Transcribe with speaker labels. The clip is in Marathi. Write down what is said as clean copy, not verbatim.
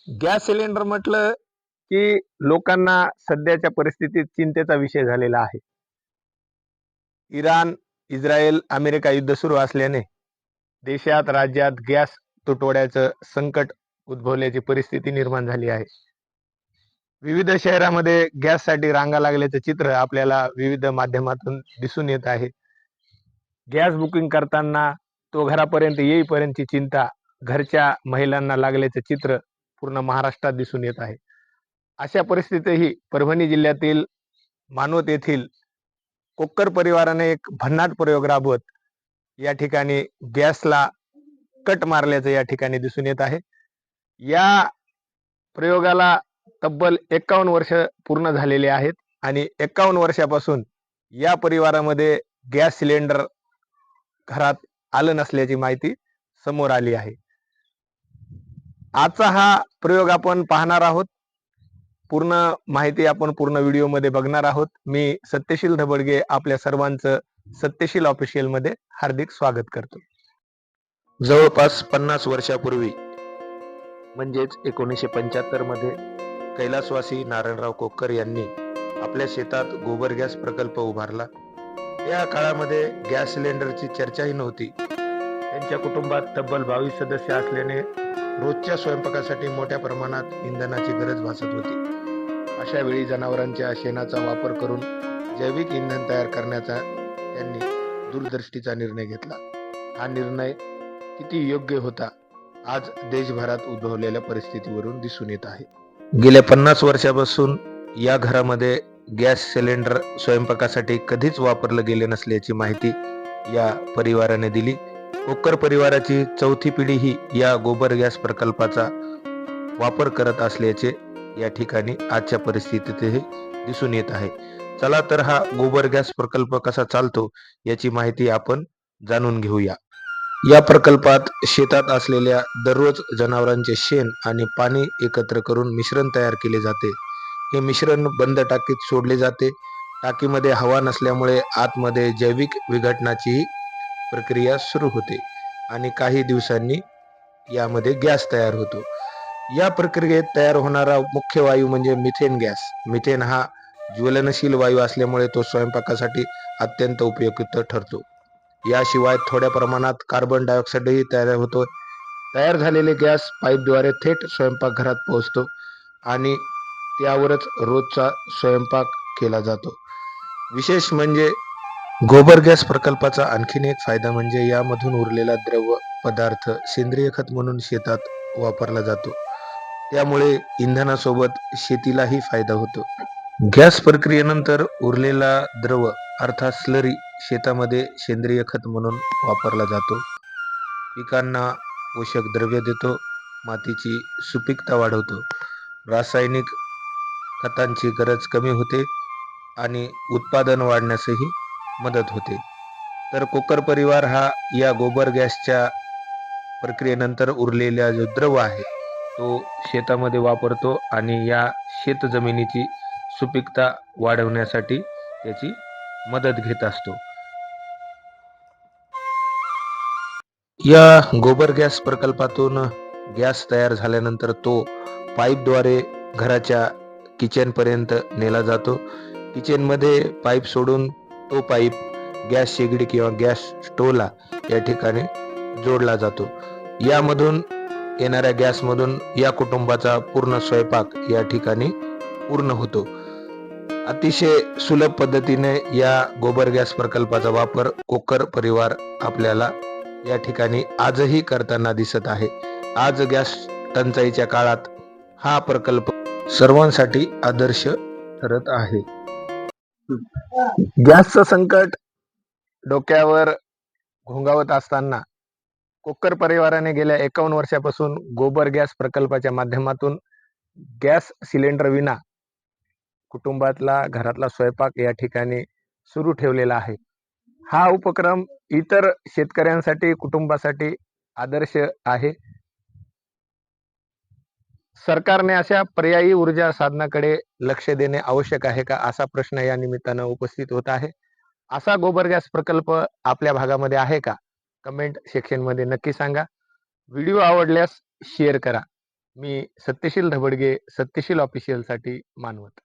Speaker 1: गॅस सिलेंडर म्हटलं की लोकांना सध्याच्या परिस्थितीत चिंतेचा विषय झालेला आहे. इराण, इस्रायल, अमेरिका युद्ध सुरू असल्याने देशात राज्यात गॅस तुटवड्याचं संकट उद्भवल्याची परिस्थिती निर्माण झाली आहे. विविध शहरामध्ये गॅससाठी रांगा लागल्याचं चित्र आपल्याला विविध माध्यमातून दिसून येत आहे. गॅस बुकिंग करताना तो घरापर्यंत येईपर्यंतची चिंता घरच्या महिलांना लागल्याचं चित्र पूर्ण महाराष्ट्रात दिसून येत आहे. अशा परिस्थितीतही परभणी जिल्ह्यातील मानवत येथील कोक्कर परिवाराने एक भन्नाट प्रयोग राबवत या ठिकाणी गॅसला कट मारल्याचं या ठिकाणी दिसून येत आहे. या प्रयोगाला तब्बल 51 वर्ष पूर्ण झालेले आहेत आणि 51 वर्षापासून या परिवारामध्ये गॅस सिलेंडर घरात आलं नसल्याची माहिती समोर आली आहे. आजचा हा प्रयोग आपण पाहणार आहोत. पूर्ण माहिती आपण पूर्ण व्हिडिओमध्ये बघणार आहोत. मी सत्यशील धबडगे आपल्या सर्वांचं सत्यशील ऑफिशियल मध्ये हार्दिक स्वागत करतो. जवळपास 50 वर्षापूर्वी म्हणजेच 1975 मध्ये कैलासवासी नारायणराव कोक्कर यांनी आपल्या शेतात गोबर गॅस प्रकल्प उभारला. या काळामध्ये गॅस सिलेंडरची चर्चाही नव्हती. त्यांच्या कुटुंबात तब्बल 22 सदस्य असल्याने रोजच्या स्वयंपाकासाठी मोठ्या प्रमाणात इंधनाची गरज भासत होती. अशा वेळी जनावरांच्या शेणाचा वापर करून जैविक इंधन तयार करण्याचा त्यांनी दूरदृष्टीचा निर्णय घेतला. हा निर्णय किती योग्य होता आज देशभरात उद्भवलेल्या परिस्थितीवरून दिसून येत आहे. गेल्या 50 वर्षापासून या घरामध्ये गॅस सिलेंडर स्वयंपाकासाठी कधीच वापरलं गेले नसल्याची माहिती या परिवाराने दिली. कोक्कर परिवाराची चौथी पिढी ही या गोबर गॅस प्रकल्पाचा वापर करत असल्याचे या ठिकाणी आजच्या परिस्थितीतही दिसून येत आहे. चला तर हा गोबर गॅस प्रकल्प कसा चालतो याची माहिती आपण जाणून घेऊया. या प्रकल्पात शेतात असलेल्या दररोज जनावरांचे शेण आणि पाणी एकत्र करून मिश्रण तयार केले जाते. हे मिश्रण बंद टाकीत सोडले जाते. टाकीमध्ये हवा नसल्यामुळे आतमध्ये जैविक विघटनाची प्रक्रिया सुरू होते आणि काही दिवसांनी यामध्ये गॅस तयार होतो. या प्रक्रियेत तयार होणारा मुख्य वायू म्हणजे मिथेन गॅस. मिथेन हा ज्वलनशील वायू असल्यामुळे तो स्वयंपाकासाठी अत्यंत उपयुक्त ठरतो. याशिवाय थोड्या प्रमाणात कार्बन डायऑक्साईडही तयार होतो. तयार झालेले गॅस पाईपद्वारे थेट स्वयंपाकघरात पोहोचतो आणि त्यावरच रोजचा स्वयंपाक केला जातो. विशेष म्हणजे गोबर गॅस प्रकल्पाचा आणखीन एक फायदा म्हणजे यामधून उरलेला द्रव पदार्थ सेंद्रिय खत म्हणून शेतात वापरला जातो. त्यामुळे इंधनासोबत शेतीलाही फायदा होतो. गॅस प्रक्रियेनंतर उरलेला द्रव अर्थात स्लरी शेतामध्ये सेंद्रिय खत म्हणून वापरला जातो. पिकांना पोषक द्रव्य देतो, मातीची सुपीकता वाढवतो, रासायनिक खतांची गरज कमी होते आणि उत्पादन वाढण्यासही मदत होते. तर कोक्कर परिवार हा या गोबर गॅसच्या प्रक्रियेनंतर उरलेला जो द्रव आहे तो शेतामध्ये वापरतो आणि या शेत जमिनीची सुपीकता वाढवण्यासाठी त्याची मदत घेत असतो. या गोबर गॅस प्रकल्पातून गॅस तयार झाल्यानंतर तो पाईपद्वारे घराच्या किचन पर्यंत नेला जातो. किचन मध्ये पाईप सोडून तो पाईप गॅस शेगडी किंवा गॅस स्टोव्हला या ठिकाणी जोडला जातो. यामधून येणाऱ्या गॅसमधून या कुटुंबाचा पूर्ण स्वयंपाक या ठिकाणी पूर्ण होतो. अतिशय सुलभ पद्धतीने या गोबर गॅस प्रकल्पाचा वापर कोक्कर परिवार आपल्याला या ठिकाणी आजही करताना दिसत आहे. आज गॅस टंचाईच्या काळात हा प्रकल्प सर्वांसाठी आदर्श ठरत आहे. गॅसचं संकट डोक्यावर घोंगावत असताना कोक्कर परिवाराने गेल्या 51 वर्षापासून गोबर गॅस प्रकल्पाच्या माध्यमातून गॅस सिलेंडर विना कुटुंबातला घरातला स्वयंपाक या ठिकाणी सुरू ठेवलेला आहे. हा उपक्रम इतर शेतकऱ्यांसाठी कुटुंबासाठी आदर्श आहे. सरकारने अशा पर्यायी ऊर्जा साधनाकडे लक्ष देणे आवश्यक आहे का असा प्रश्न या निमित्तानं उपस्थित होत आहे. असा गोबर गॅस प्रकल्प आपल्या भागामध्ये आहे का? कमेंट सेक्शन मध्ये नक्की सांगा. व्हिडिओ आवडल्यास शेअर करा. मी सत्यशील धबडगे, सत्यशील ऑफिशियल साठी मानवत.